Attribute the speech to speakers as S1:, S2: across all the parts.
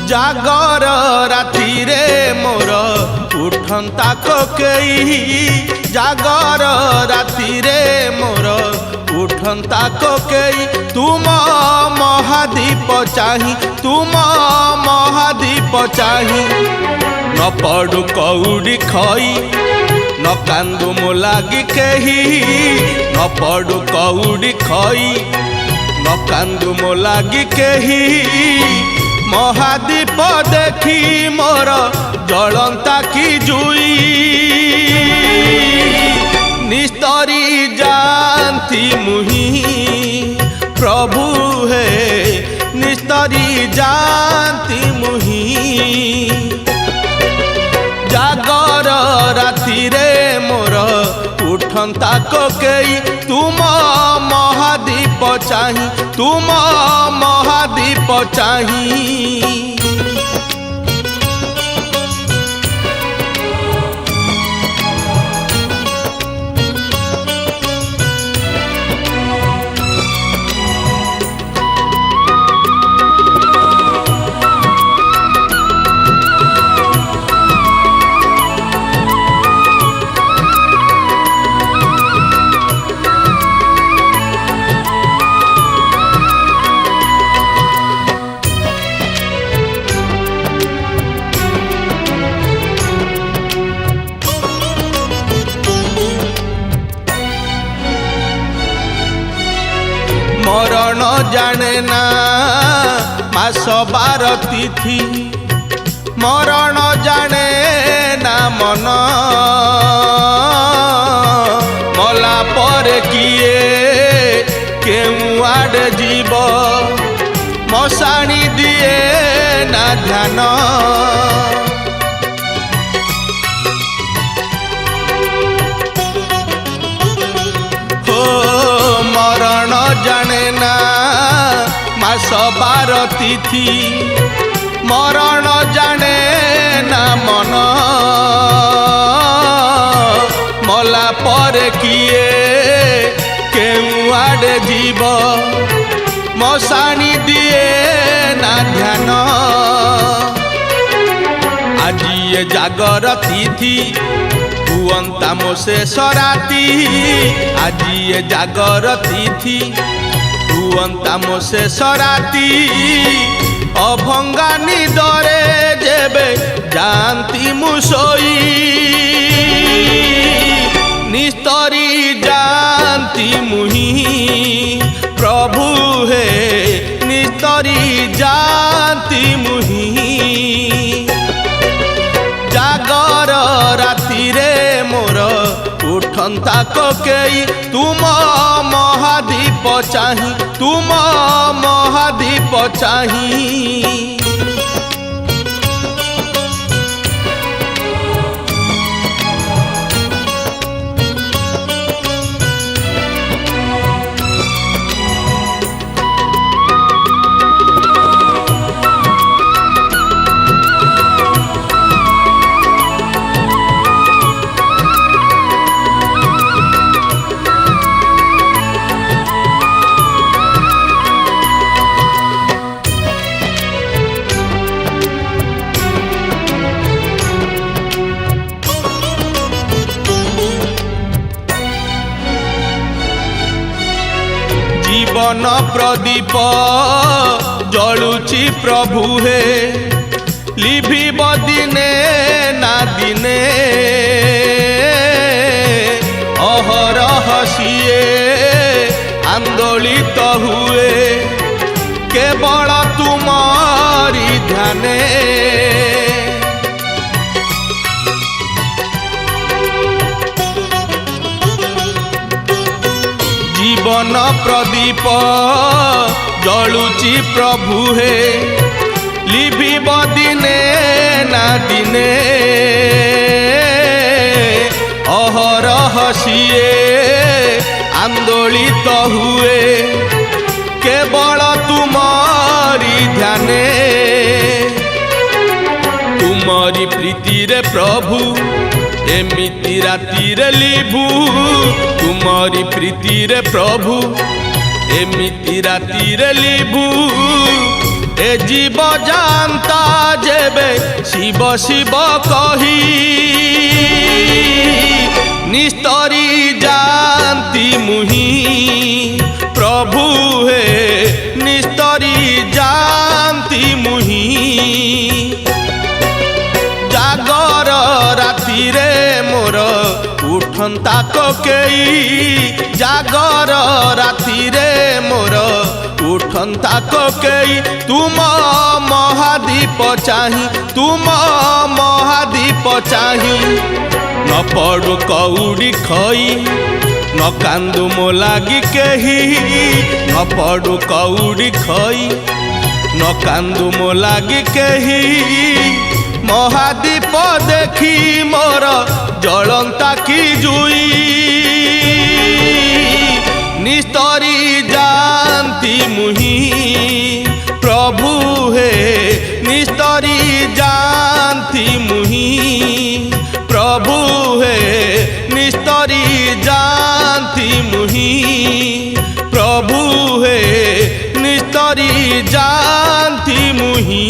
S1: जागर राति रे मोर उठंता कोकेई जागर राति रे मोर उठंता कोकेई तुम महादीप चाही तुम महादीप चाही न पड़ू कौड़ी खई न कांदू मो लागी केही न पड़ू कौड़ी खई न कांदू मो लागी केही महादीप देखी मोर जलंता की जुई निस्तरी जानती मुही प्रभु है निस्तरी जानती मुही जागर राति रे मोर उठंता कोकेई तुम महादीप चाही तुम महादीप चाही मरण जाने ना मास बार तिथि मरण जाने ना मन मला पर किए केउ आड़े जीव मशाणी दिए ना ध्यान मरण जाने ना मास बार तिथि मरण जाने ना मन मला पर किए केउ आड़े जीव मशाणी दिए ना ध्यान आज ये जागर तिथि हुअंता मो शेष राति आज ये जागर तिथि हुअंता मो शेष राति अभंगा निदरे जेबे जानती मुसोई निस्तरी जानती मुही प्रभु है निस्तरी जानती मुही जागर राति रे मोर उठंता कोकेई तुम महादीप चाही तुम महादीप चाही जीवन प्रदीप जलुची प्रभु हे लिभिब दिने ना दिने अहरह सिए आंदोलित हुए केवल तुम्हारी ध्याने जीवन प्रदीप जलुची प्रभु हे लिभिब दिने ना दिने अहरह सिए आंदोलित हुए केवल तुम्हारी ध्याने तुम्हारी प्रीति रे प्रभु एमिति राति रे लिभु तुम्हारी प्रीति रे प्रभु एमिति राति रे लिभु ए जीव जानता जेबे शिव शिव कही निस्तरी जानती मुही प्रभु हे निस्तरी जानती मुही जागर राति रे मोर उठंता कोकेई जागर राति रे मोर उठंता कोकेई तुम महादीप चाही तुम महादीप चाही न पड़ू कौड़ी खई न कांदू मो लागी केही न पड़ू कौड़ी खई न कांदू मो लागी केही महादीप देखी मोर जलंता की जुई निस्तरी जानती मुही प्रभु हे निस्तरी जानती मुही प्रभु हे निस्तरी जानती मुही प्रभु हे निस्तरी जानती मुही।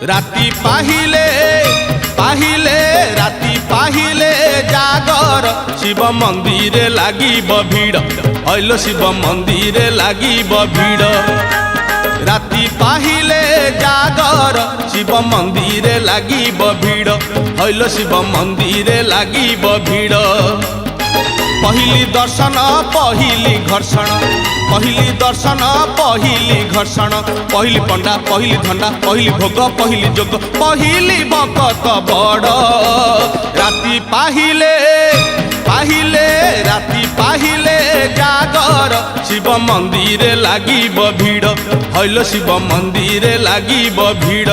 S1: राति पाहिले पाहिले राति पाहिले जागर शिव मंदिर लागिब भीड़ अइलो शिव मंदिर लागिब भीड़ राति पाहिले जागर शिव मंदिर लागिब भीड़ अइलो शिव मंदिर लागिब भीड़ पहली दर्शन पहली घर्षण पहली दर्शन पहली घर्षण पहली पंडा पहली धंडा पहली भोग पहली जोग पहली भकत बड़ राति पाहिले पाहिले राति पाहिले जागर शिव मंदिर लागिब भीड़ हइलो शिव मंदिर लागिब भीड़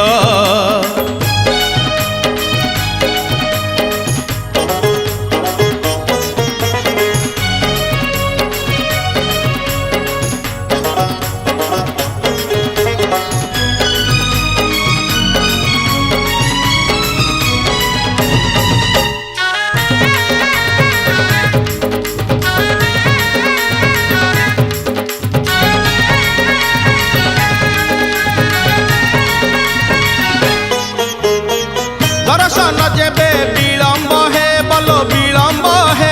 S1: दर्शन जेबे विलम्ब हे बलो विलम्ब हे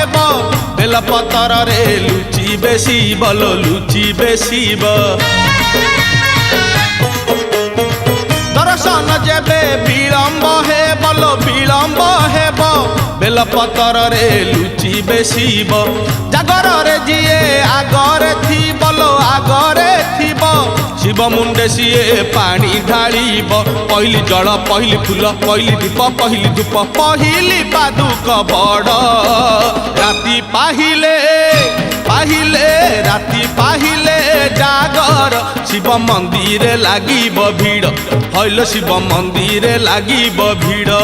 S1: बेलपतर रे लुचि बेसी बलो लुचि बेसी दर्शन जेबे विलम्ब हे बलो विलम्ब हे बेलपतर रे लुचि बेसी जागर रे जिए आगरे थी बलो आगरे थीब शिव मुंडे सीए पानी ढालिब पहली जल पहली फूल पहली दीप पहली धूप पहली पादुक बड़ राति पाहिले पाहिले राति पाहिले जागर शिव मंदिर लागिब भीड़ हइलो शिव मंदिर लागिब भीड़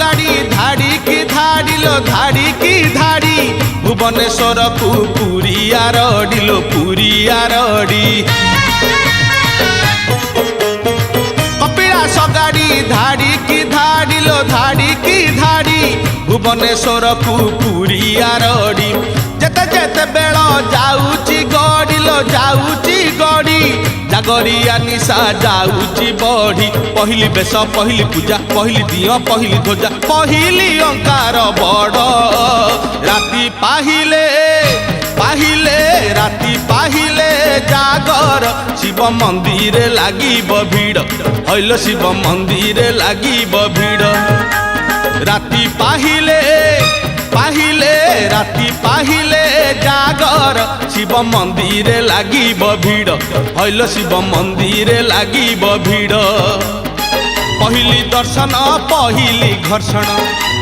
S1: गाड़ी धाड़ी की धाड़ी लो धाड़ी की धाड़ी भुवनेश्वर को पुरी आरडिलो पुरी आरडी कपिलास गाड़ी धाड़ी की धाड़ी लो धाड़ी की धाड़ी भुवनेश्वर को पुरी आरडी जेते जेते बेल जाऊची गड़ी लो जाऊची गड़ी जागरिया निशा जाऊची बढ़ी पहली बेश पहली पूजा पहली दियो पहली ध्वजा पहली अंकार बड़ राति पाहिले पाहिले राति पाहिले जागर शिव मंदिर लागिब भीड़ हईल शिव मंदिर लागिब भीड़ राति पाहिले पाहिले राति पाहिले जागर शिव मंदिर लागिब भीड़ हईल शिव मंदिर लागिब भीड़ पहिली दर्शन पहिली घर्षण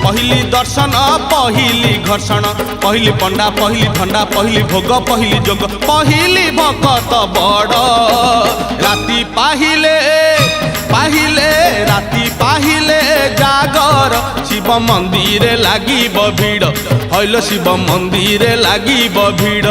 S1: पहिली दर्शन पहिली घर्षण पहिली पंडा पहिली ठंडा पहिली भोग पहिली जोग पहिली भकत बड़ राति पाहिले पाहिले राति पाहिले जागर शिव मंदिर लागिब भीड़ हईल शिव मंदिर लागिब भीड़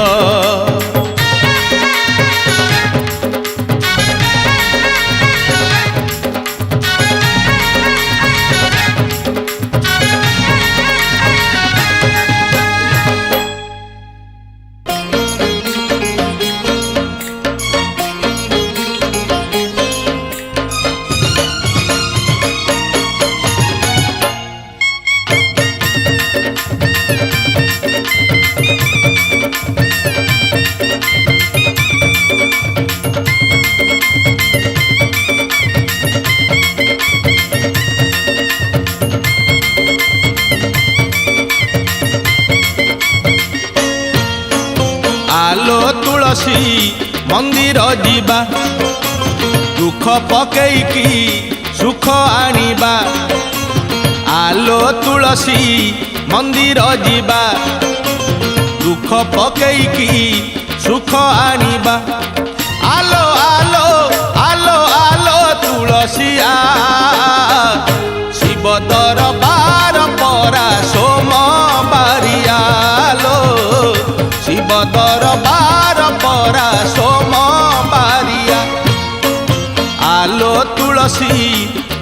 S1: आलो तुलसी मंदिर जीवा दुख पकईकी सुख आनिबा आलो तुलसी मंदिर जीवा दुख पकईकी सुख आनिबा आलो आलो आलो आलो तुलसिया शिव दरबार परा सोमवारियालो शिव दरबार परा सोमवारिया आलो तुलसी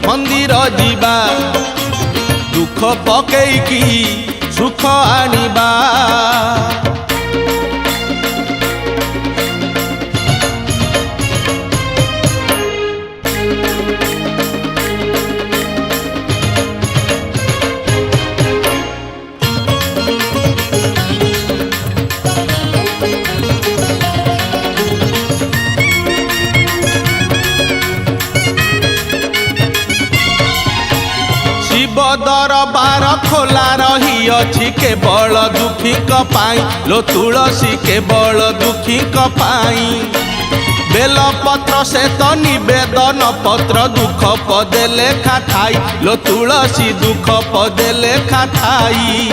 S1: मंदिर जीवा दुख पकईकी सुख आनिबा दरबार खोला रही अछि केवल दुखी पाई लो तुलसी केवल दुखी पाई बेल पत्र से तो निवेदन पत्र दुख पदे लेखा थाई लो तुलसी दुख पदे लेखा थाई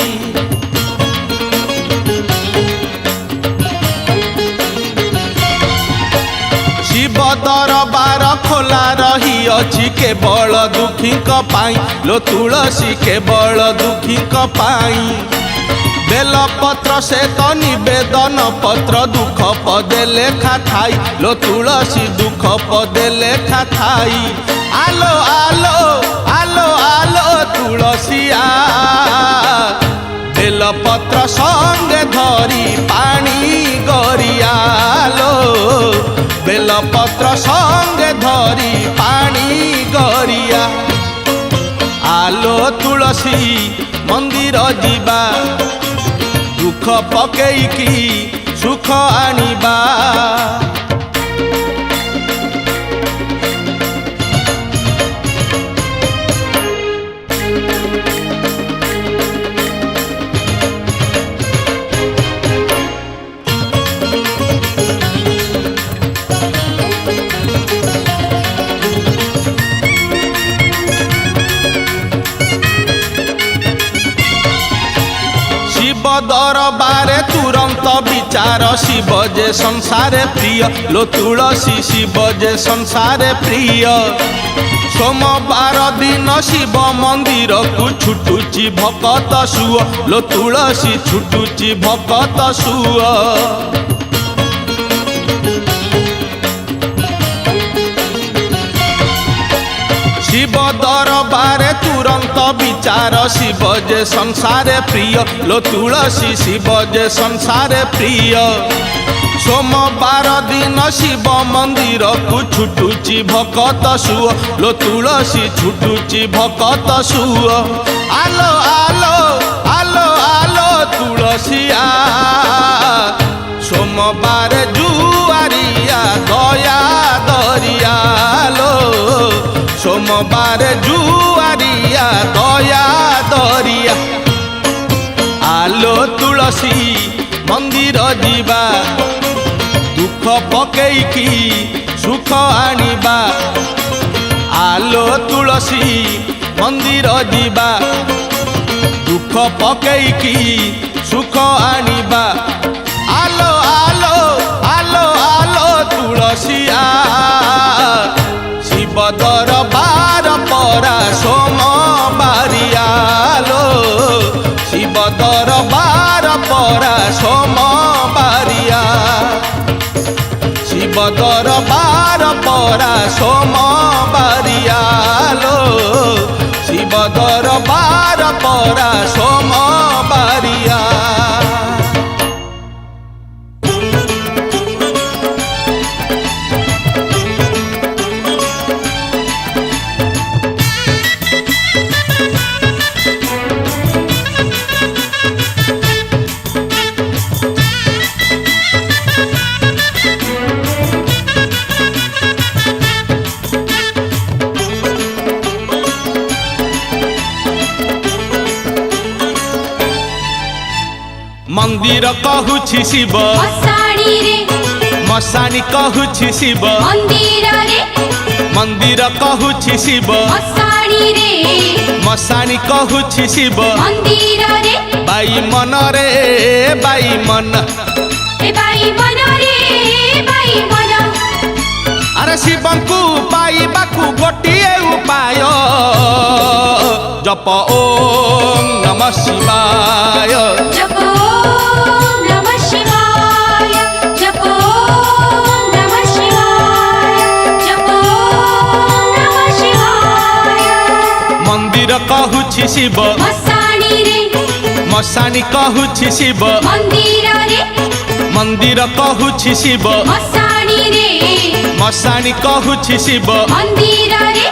S1: शिव दरबार खोला रही अछि केवल दुखी पाई लो तुलसी केवल दुखी पाई बेल पत्र से तो निवेदन पत्र दुख पदे लेखा थाई लो तुलसी दुख पदे लेखा थाई आलो आलो आलो आलो तुलसिया बेल पत्र संगे धरी पानी गरियालो बेल पत्र संगे धरी पानी गरिया आलो तुलसी मंदिर जीवा दुख पकईकी सुख आनिबा दरबारे तुरंत विचार शिव जे संसारे प्रिय लो तुलसी शिव जे संसारे प्रिय सोमवार दिन शिव मंदिर को छुटुची भकत सुअ लो तुलसी छुटुची भकत सुअ शिव दरबारे तुरंत विचार शिव जे संसारे प्रिय लो तुलसी शिव जे संसारे प्रिय सोमवार दिन शिव मंदिर को छुटुची भकत सुअ लो तुलसी छुटुची भकत सुअ आलो आलो आलो आलो तुलसिया सोमवार जुआरिया दया दरिया लो सोमवार जुआरिया दया दरिया आलो तुलसी मंदिर जीवा दुख पकेइकी सुख आनिबा आलो तुलसी मंदिर जीवा दुख पकेइकी सुख आनिबा आलो आलो आलो आलो तुलसिया शिव दरबार परा सोमवारिया लो शिव दरबार परा सोमवारिया शिव दरबार परा सोमवारिया लो शिव दरबार परा सोमवारिया मंदिर कहूछि शिव
S2: मसाणी रे
S1: मसाणी कहूछि शिव
S2: मंदिर रे
S1: मंदिर कहूछि शिव
S2: मसाणी रे
S1: मसाणी कहूछि शिव
S2: मंदिर रे
S1: बाई मन रे बाई मन
S2: ए बाई मन रे बाई मन
S1: अरे शिवंकु पाइबाकु गोटिए उपाय जप ओम नमः शिवाय
S2: जप नमः शिवाय जप नमः शिवाय जप नमः शिवाय
S1: मंदिर कहूछि शिव
S2: मसाणी रे
S1: मसाणी कहूछि शिव
S2: मंदिर रे
S1: मंदिर कहूछि शिव
S2: मसाणी रे
S1: मसाणी कहूछि शिव
S2: मंदिर रे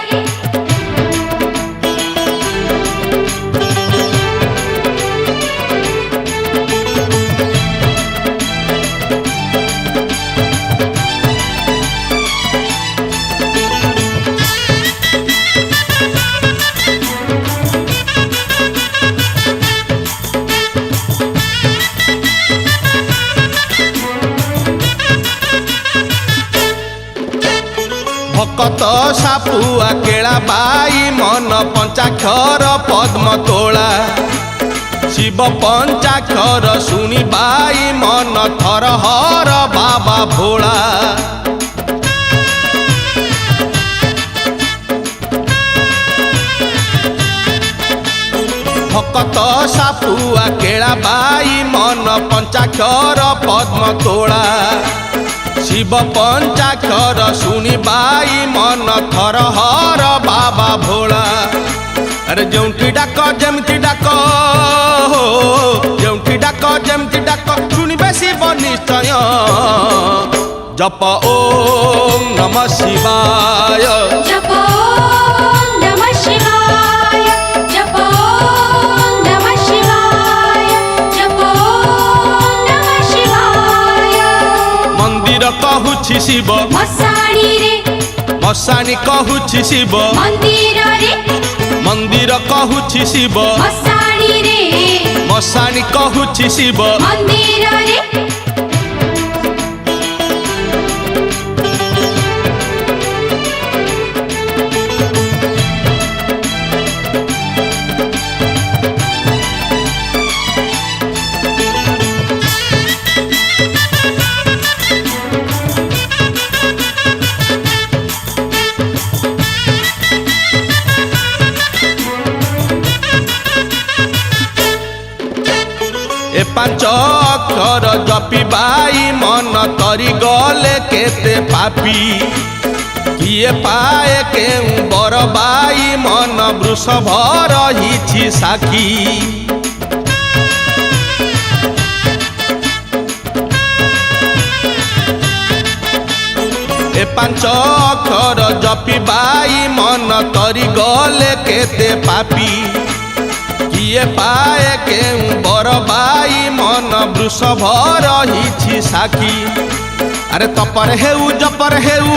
S1: भकत सापुआ केला बाई मन पंचाक्षर पद्म तोला शिव पंचाक्षर सुनी बाई मन थर हर बाबा भोला भकत सापुआ केला बाई मन पंचाक्षर पद्म तोला शिव पंचाक्षर सुनी बाई मन थर हर बाबा भोला अरे जोंटी डाक जमती डाक हो जोंटी डाक जमती डाक सुनिबे शिव निश्चय जप ओम नमः शिवाय
S2: जप नमः शिवाय जप नमः शिवाय जप नमः शिवाय
S1: मंदिर कहूछि शिव
S2: मसाणी रे
S1: मसाणी कहूछि शिव
S2: मंदिर रे
S1: मंदिर कहूछि शिव
S2: मसाणी रे
S1: मसाणी कहूछि शिव
S2: मंदिर रे
S1: ए पांच अक्षर जपी बाई मन तरी गले केते पापी किए पाए केउ बर बाई मन वृषभ रहिछि साखी ए पांच अक्षर जपी बाई मन तरी गले केते पापी କିଏ ପାଏ କେଉଁ ବର ବାଇ ମନ ବୃଷଭ ରହିଛି ସାକ୍ଷୀ। ଆରେ ତପରେ ହେଉ ଜପରେ ହେଉ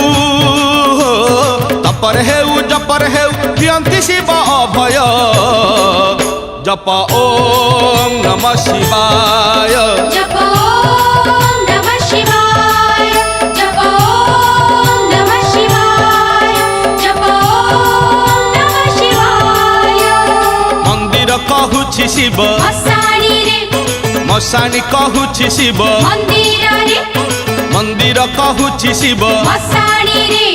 S1: ତପରେ ହେଉ ଜପରେ ହେଉ ଦିଅନ୍ତି ଶିବ ଅଭୟ। ଜପ ଓಂ ନମ ଶିବାୟ
S2: ଜପ ଓಂ ନମ ଶିବାୟ ଜପ ଓಂ ନମ ଶିବାୟ ଜପ ଓಂ ନମ ଶିବାୟ।
S1: ମନ୍ଦିର କହୁଛି ଶିବ
S2: ମଶାଣିରେ
S1: ମଶାଣି କହୁଛି ଶିବ
S2: ମନ୍ଦିରରେ
S1: ମନ୍ଦିର କହୁଛି ଶିବ
S2: ମଶାଣିରେ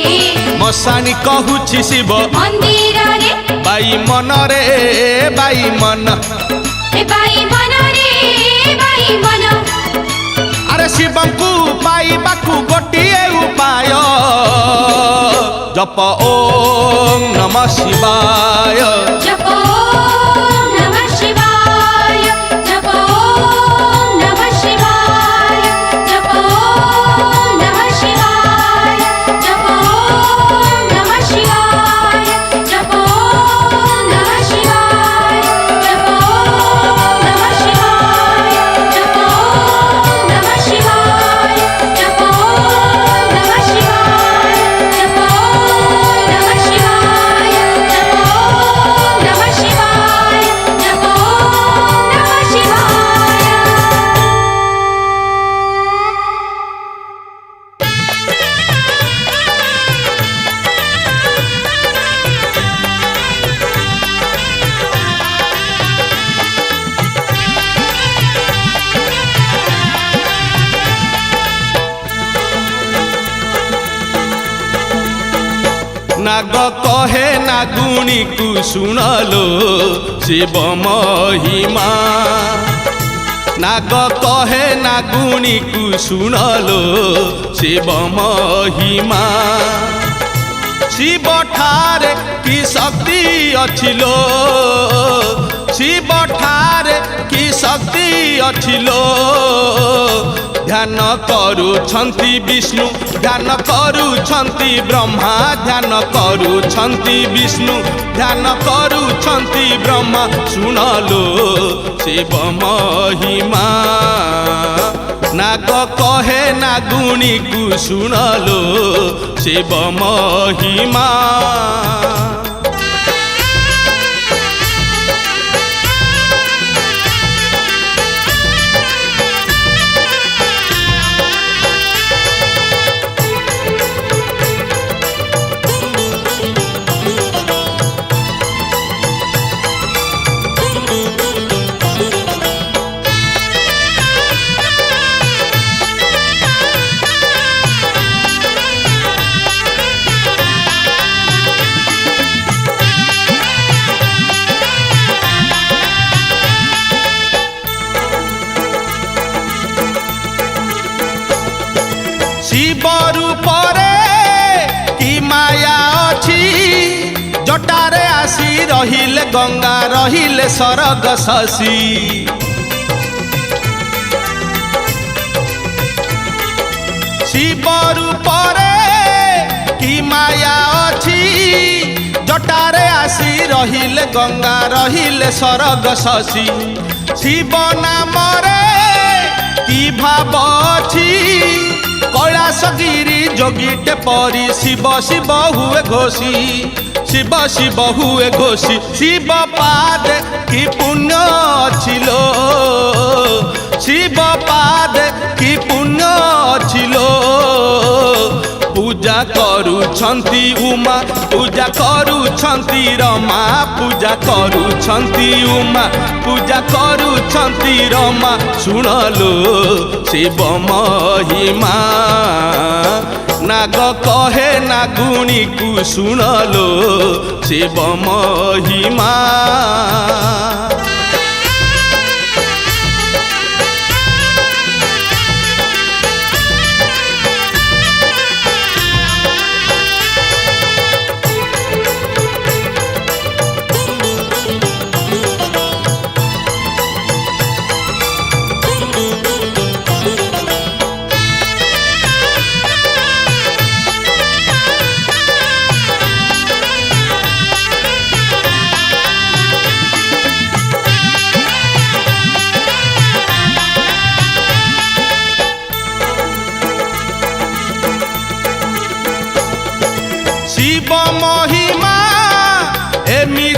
S1: ମଶାଣି କହୁଛି ଶିବ
S2: ମନ୍ଦିରରେ
S1: ବାଇ ମନରେ ବାଇ ମନ
S2: ଏ ବାଇ ମନରେ ବାଇ ମନ।
S1: ଆରେ ଶିବଙ୍କୁ ପାଇବାକୁ ଗୋଟିଏ ଉପାୟ ଜପ ଓಂ ନମ ଶିବାୟ
S2: ଜପ ଓಂ ନମ ଶିବାୟ ଜପ ଓಂ ନମ ଶିବାୟ ଜପ ଓಂ ନମ ଶିବାୟ ଜପ ଓಂ ନମ ଶିବାୟ ଜପ ଓಂ ନମ ଶିବାୟ ଜପ ଓಂ ନମ ଶିବାୟ ଜପ ଓಂ ନମ ଶିବାୟ ଜପ ଓಂ ନମ ଶିବାୟ ଜପ ଓಂ ନମ ଶିବାୟ ଜପ ଓಂ ନମ ଶିବାୟ ଜପ ଓಂ ନମ ଶିବାୟ।
S1: ନାଗ କହେ ନାଗୁଣୀକୁ ଶୁଣଲୋ ଶିବ ମହିମା। ନାଗ କହେ ନାଗୁଣୀକୁ ଶୁଣଲୋ ଶିବ ମହିମା। ଶିବ ଠାରେ କି ଶକ୍ତି ଅଛିଲୋ ଶିବ ଠାରେ କି ଶକ୍ତି ଅଛିଲୋ। ଧ୍ୟାନ କରୁଛନ୍ତି ବିଷ୍ଣୁ ଧ୍ୟାନ କରୁଛନ୍ତି ବ୍ରହ୍ମା ଧ୍ୟାନ କରୁଛନ୍ତି ବିଷ୍ଣୁ ଧ୍ୟାନ କରୁଛନ୍ତି ବ୍ରହ୍ମା। ଶୁଣଲୋ ଶିବ ମହିମା। ନାଗ କହେ ନାଗୁଣୀକୁ ଶୁଣଲୋ ଶିବ ମହିମା। ଶିବ ରୂପରେ କି ମାୟା ଅଛି ଜଟାରେ ଆସି ରହିଲେ ଗଙ୍ଗା ରହିଲେ ସରଗ ଶଶୀ। ଶିବ ରୂପରେ କି ମାୟା ଅଛି ଜଟାରେ ଆସି ରହିଲେ ଗଙ୍ଗା ରହିଲେ ସରଗ ଶଶୀ। ଶିବ ନାମରେ କି ଭାବ ଅଛି কৈଳାସଗିରି ଯୋଗୀଟେ ପରି ଶିବ ଶିବ ହୁଏ ଘୋଷି ଶିବ ଶିବ ହୁଏ ଘୋଷି। ଶିବ ପାଦେ କି ପୁଣ୍ୟ ଅଛିଲୋ ଶିବ ପାଦେ କି ପୁଣ୍ୟ ଅଛିଲୋ। ପୂଜା କରୁଛନ୍ତି ଉମା ପୂଜା କରୁଛନ୍ତି ରମା ପୂଜା କରୁଛନ୍ତି ଉମା ପୂଜା କରୁଛନ୍ତି ରମା। ଶୁଣଲୋ ଶିବ ମହିମା। ନାଗ କହେ ନାଗୁଣୀକୁ ଶୁଣଲୋ ଶିବ ମହିମା।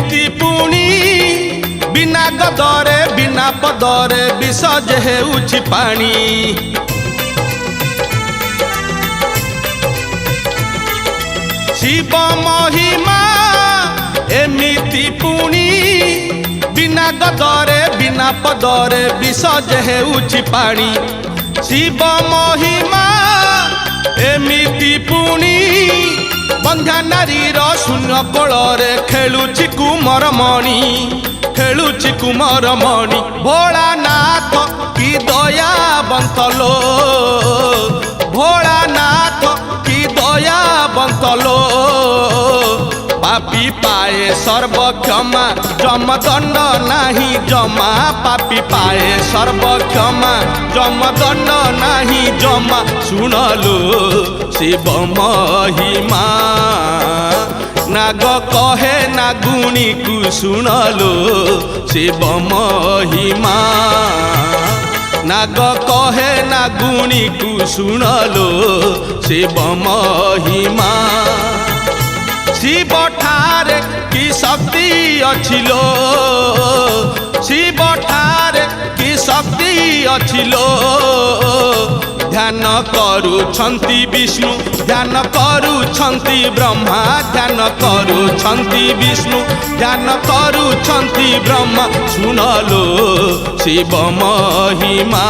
S1: ଏମିତି ପୁଣି ବିନା ଗଦରେ ବିନା ପଦରେ ବିଷ ଯେ ହେଉଛି ପାଣି। ଶିବ ମହିମା ଏମିତି ପୁଣି ବିନା ଗଦରେ ବିନା ପଦରେ ବିଷ ଯେ ହେଉଛି ପାଣି। ଶିବ ମହିମା ଏମିତି ପୁଣି ବନ୍ଧ୍ୟା ନାରୀର ଶୂନ୍ୟ କୋଳରେ ଖେଳୁଛି କୁମର ମଣି, ଖେଳୁଛି କୁମର ମଣି। ଭୋଳାନାଥ କି ଦୟାବନ୍ତ ଲୋ, ଭୋଳାନାଥ କି ଦୟାବନ୍ତ ଲୋ। ପାପୀ ପାଏ ସର୍ବକ୍ଷମା ଯମଦଣ୍ଡ ନାହିଁ ଜମା, ପାପୀ ପାଏ ସର୍ବକ୍ଷମା ଯମଦଣ୍ଡ ନାହିଁ ଜମା। ଶୁଣଲୋ ଶିବ ମହିମା, ନାଗ କହେ ନାଗୁଣୀକୁ ଶୁଣଲୋ ଶିବ ମହିମା। ନାଗ କହେ ନାଗୁଣୀକୁ ଶୁଣଲୋ ଶିବ ମହିମା। ଶିବ ଠାରେ କି ଶକ୍ତି ଅଛି ଲୋ, ଶିବ ଠାରେ କି ଶକ୍ତି ଅଛି ଲୋ। ଧ୍ୟାନ କରୁଛନ୍ତି ବିଷ୍ଣୁ, ଧ୍ୟାନ କରୁଛନ୍ତି ବ୍ରହ୍ମା, ଧ୍ୟାନ କରୁଛନ୍ତି ବିଷ୍ଣୁ, ଧ୍ୟାନ କରୁଛନ୍ତି ବ୍ରହ୍ମା। ଶୁଣଲୋ ଶିବ ମହିମା,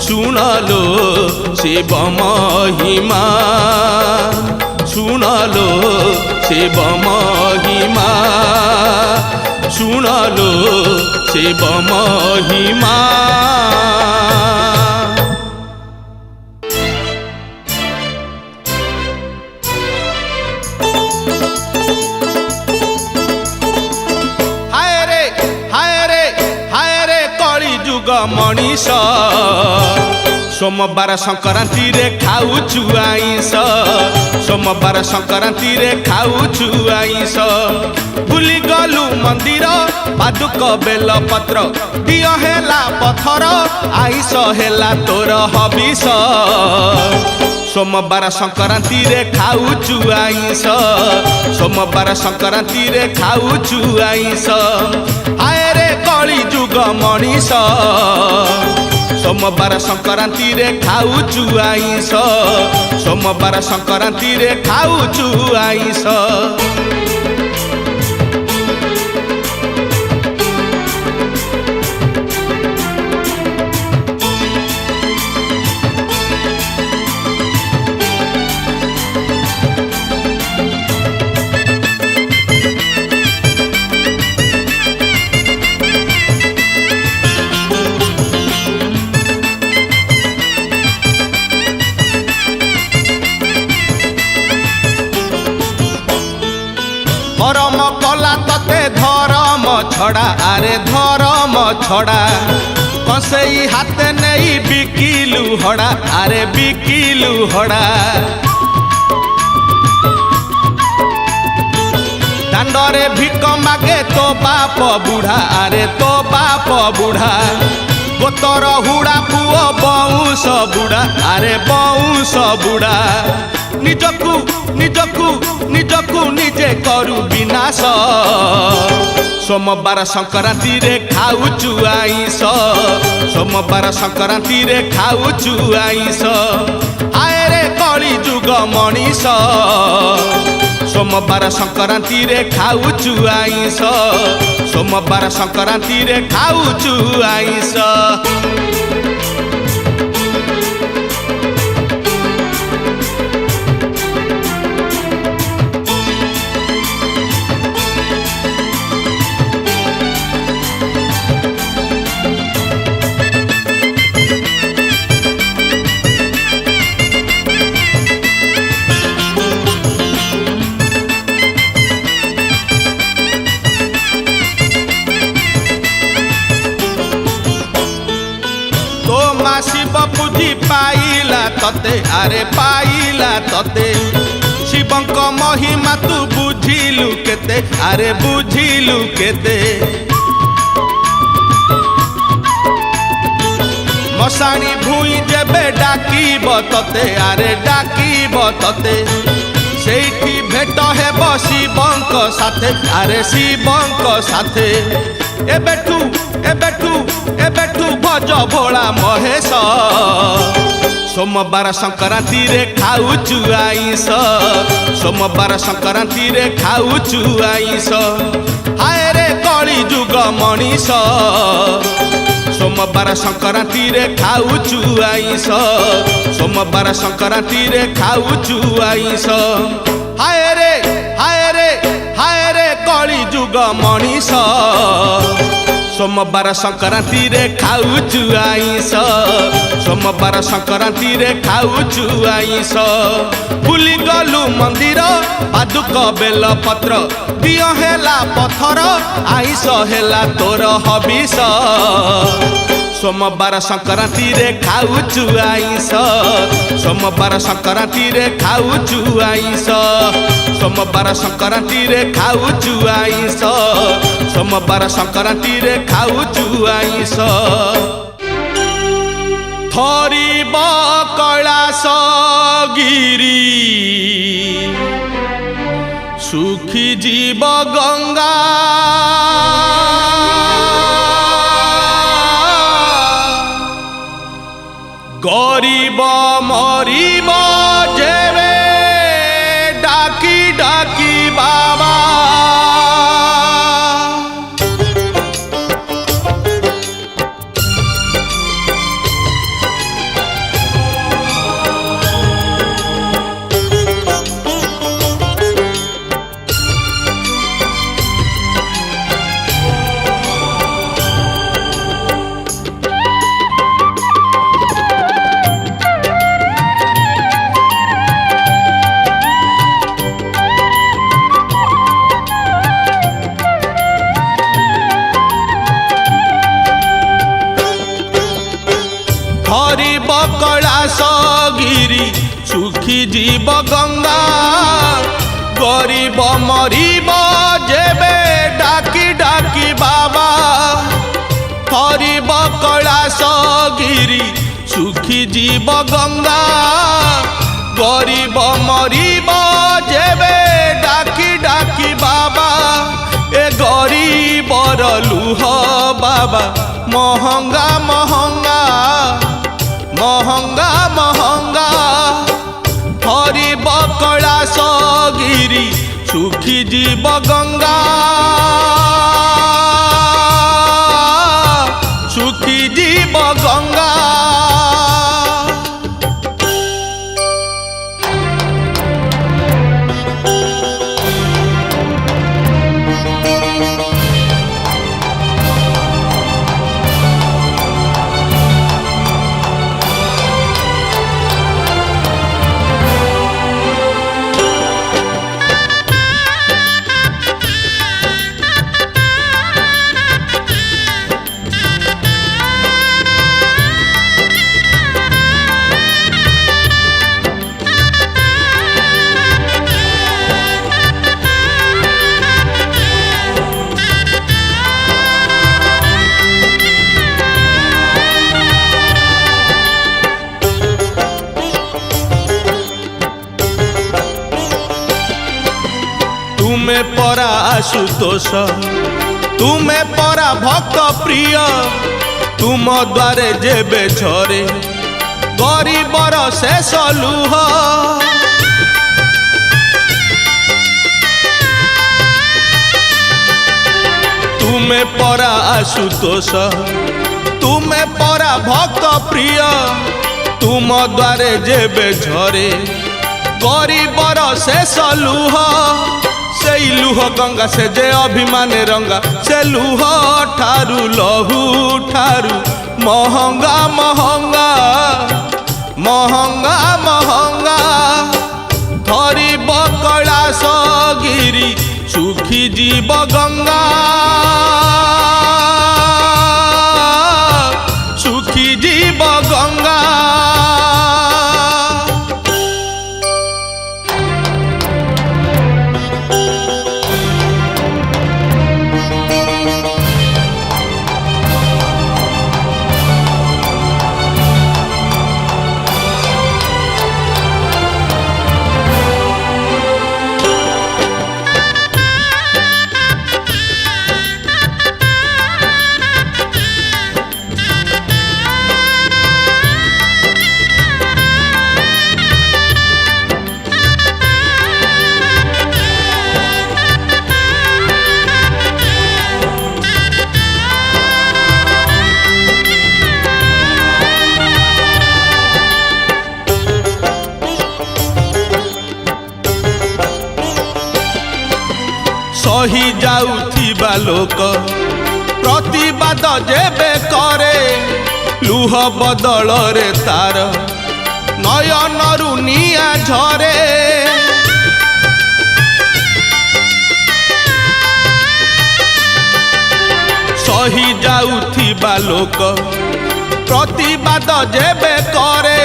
S1: ଶୁଣଲୋ ଶିବ ମହିମା, ଶୁଣଲୋ ଶିବ ମହିମା, ଶୁଣଲୋ ଶିବ ମହିମା। ମଣିଷ সোমবার সংক্রান্তিরে খাউছু আইଁଷ, সোমবার সংক্রান্তিরে খাউছু আইଁଷ। ভুলি গলু মন্দির পাদুক বেলপত্র, দিଅ ହେଲା ପଥର ଆଇଁଷ ହେଲା ତୋର ହବିଷ। সোমবার সংক্রান্তিরে খাউছু আইଁଷ, সোমবার সংক্রান্তিরে খাউছু আইଁଷ। হায় রে কଳି যুগ মଣିଷ, সোমবার সংক্রান্তিরে খাউছু আইଁଷ, সোমবার সংক্রান্তিরে খাউছু আইଁଷ। ধরম কলা ততে ধরম ছড়া, আরে ধরম ছড়া। কসেই হাতে নেই বিকিলু হড়া, আরে বিকিলু হড়া। দাণ্ডরে ভিক মাগে তো বাপ বুড়া, আরে তো বাপ বুড়া। গোতর হুড়া পুଅ বউঁশ বুড়া, আরে বউঁশ বুড়া। নিজকু নিজকু নিজকু নিজে করু বিনাশ, সোমবার সংক্রান্তিরে খাউছু আইଁଷ, সোমবার সংক্রান্তিরে খাউছু আইଁଷ। হায় রে কଳି যুগ মଣିଷ, সোমবার সংক্রান্তিরে খাউছু আইଁଷ, সোমবার সংক্রান্তিরে খাউছু আইଁଷ। শিব বুঝি পাইলা ততে, আরে পাইলা ততে। শিবঙ্ক মহিমা তু বুঝিলু কেতে, আরে বুঝিলু কেতে। মশাণী ভুঁই যেবে ডাকিব ততে, আরে ডাকিব ততে। ସେଇଠି ଭେଟ ହେବ ଶିବଙ୍କ ସାଥେ ଆରେ ଶିବଙ୍କ ସାଥେ ଏବେଠୁ ଭଜ ଭୋଳା ମହେଶ सोमवार संक्रांति रे खाऊचु आईस सोमवार संक्रांति रे खाऊचु आईस हाय रे कली जुग मनीष सोमवार संक्रांति रे खाऊचु आईस सोमवार संक्रांति रे खाऊचु आईस हाय रे कली जुग मनीष सोमवार संक्रांति रे खाऊचु आईस सोमवार संक्रांति रे खाऊचु आईस बुली गलु मंदिर पादुक बेल पत्र दियो हेला पथर आईस हेला तोर हबिस सोमवार संक्रांति रे खाऊचु आईस सोमवार संक्रांति रे खाऊचु आईस सोमवार संक्रांति रे खाऊचु आईस सोमवार संक्रांति रे खाऊचु आईस थरिब कैलाश गिरी सुखी जीव गंगा गरीब मरीब जेबे डाकी डाकी बाबा हरिब कैलाश गिरी सुखी जीव गंगा गरीब मरीब जेबे डाकी डाकी बाबा हरिब कैलाश गिरी सुखी जीव गंगा गरीब मरीब जेबे डाकी डाकी बाबा ए गरीबर लुह बाबा महंगा महंगा महंगा महंगा हरिब कैलाश गिरी सुखी जीव गंगा सुखी जीव गंगा तुमे परा आशुतोष तुमे परा भक्त प्रिय तुम द्वारे जेबे झरे गरीबर शेष लुह तुमे परा आशुतोष तुमे परा भक्त प्रिय तुम द्वारे जेबे झरे गरीबर शेष लुह से लुह गंगा से जे अभिमाने रंगा से लुह ठारू लहू ठारू महंगा महंगा महंगा महंगा धरिब कैलाश गिरी सुखी जीव गंगा सुखी जीव गंगा सही जाउथिबा लोक प्रतिबाद जेबे करे लुह बदलरे तार नयनरु निया झरे सही जाउथिबा लोक प्रतिबाद जेबे करे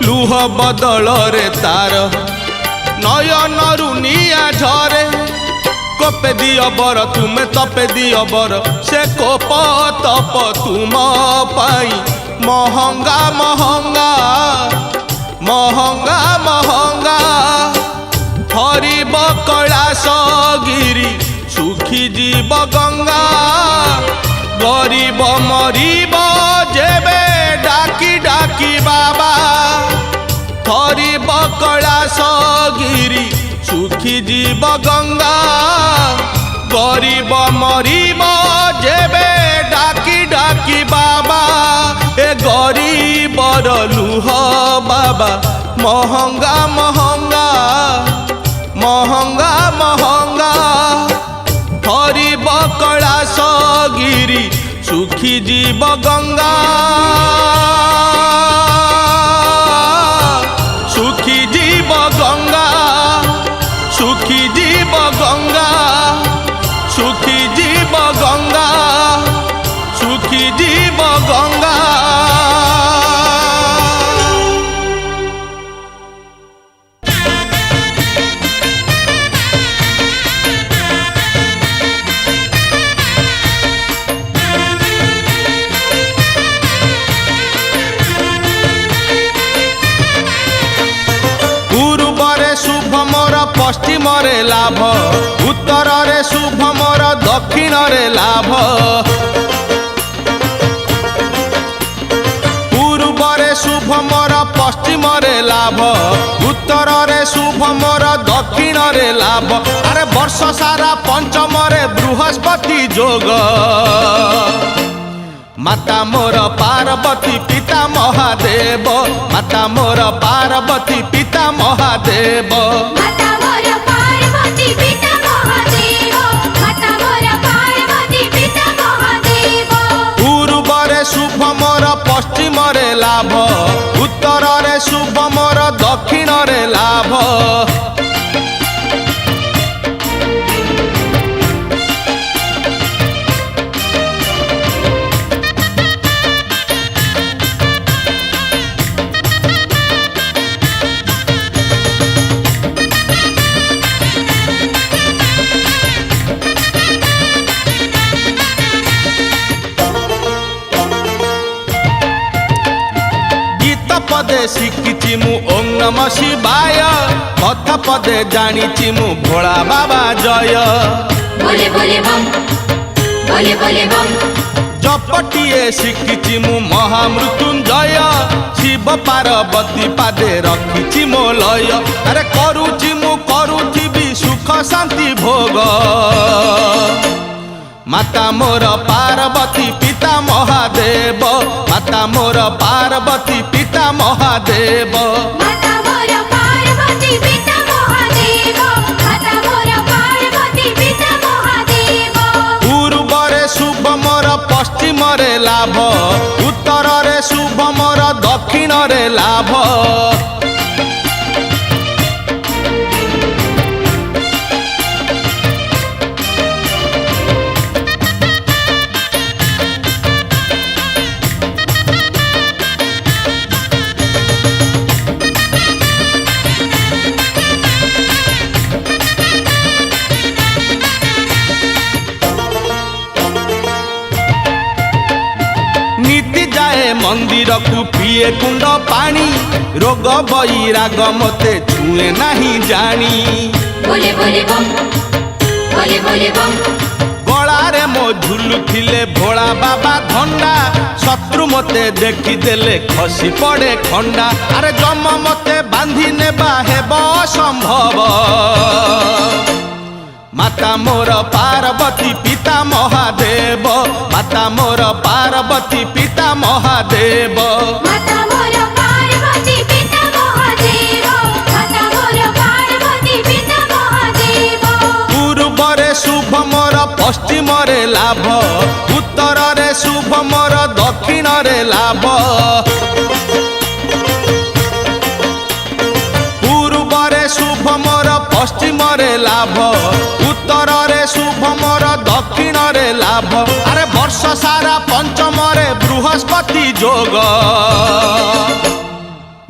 S1: लुह बदलरे तार नयनरु निया झरे कोपे दियो बर तुमे तपे दियो बर से कोप तप तुम पाई महंगा महंगा महंगा महंगा हरिब कैलाश गिरी सुखी जीव गंगा गरीब मरीब जेबे डाकी डाकी बाबा हरिब कैलाश गिरी सुखी जीव गंगा गरीब मरीब जेबे डाकी डाकी बाबा ए गरीबर लुह बाबा महंगा महंगा महंगा महंगा हरिब कैलाश गिरी सुखी जीव गंगा सुखी जीव गंगा सुखी जीव गंगा सुखी जीव गंगा सुखी जीव गंगा पश्चिम रे लाभ उत्तर रे शुभ मोर दक्षिण रे लाभ पूर्व रे शुभ मोर पश्चिम रे लाभ उत्तर रे शुभ मोर दक्षिण रे लाभ अरे वर्ष सारा पंचम रे बृहस्पति जोग माता मोर पार्वती पिता महादेव माता मोर पार्वती पिता महादेव
S2: माता मोर पार्वती पिता महादेव माता मोर पार्वती पिता महादेव
S1: पूर्व रे शुभ मोर पश्चिम रे लाभ उत्तर रे शुभ मोर दक्षिण रे लाभ पदे शिखिची मु ओम नमः शिवाय कथा पदे जानिची मु भोला बाबा जय
S2: बोले बोले बम बोले बोले बम
S1: जपटिए शिखिची मु महामृत्युंजय शिव पार्वती पादे रखिची मो लय अरे करूची मु करूची भी सुख शांति भोग माता मोर पार्वती पिता महादेव माता मोर पार्वती पिता महादेव
S2: माता मोर पार्वती पिता महादेव माता मोर पार्वती पिता महादेव
S1: पूर्व रे शुभ मोर पश्चिम रे लाभ उत्तर रे शुभ मोर दक्षिण रे लाभ मंदिर को पिए कुंड पानी रोग बैराग मते छुए नहीं जानी
S2: बोले बोले बम बोले बोले बम
S1: गलारे मो झुलुथिले भोला बाबा धंडा शत्रु मते देखी देले खसी पड़े खंडा अरे जम मते बांधी नेबा हेब असंभव माता मोर पार्वती पिता महादेव माता मोर पार्वती पिता महादेव
S2: माता मोर पार्वती पिता महादेव माता मोर पार्वती पिता महादेव
S1: पूर्व रे পশ্চিমরে লাভ উত্তରରେ শুভ মোর দক্ষিণরে লাভ পূর্বরে শুভ মোর পশ্চিমরে লাভ উত্তରରେ শুভ মোর দক্ষিণরে লাভ আরে বর্ষ সারা পঞ্চমরে বৃহস্পতি যোগ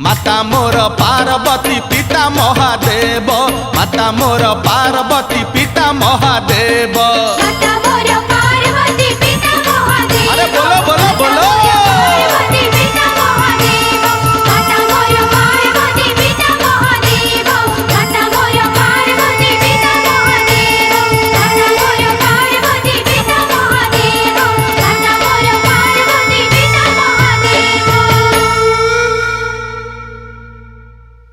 S1: মাতা মোর পার্বতী পিতা মহাদেব মাতা মোর পার্বতী পিতা মহাদেব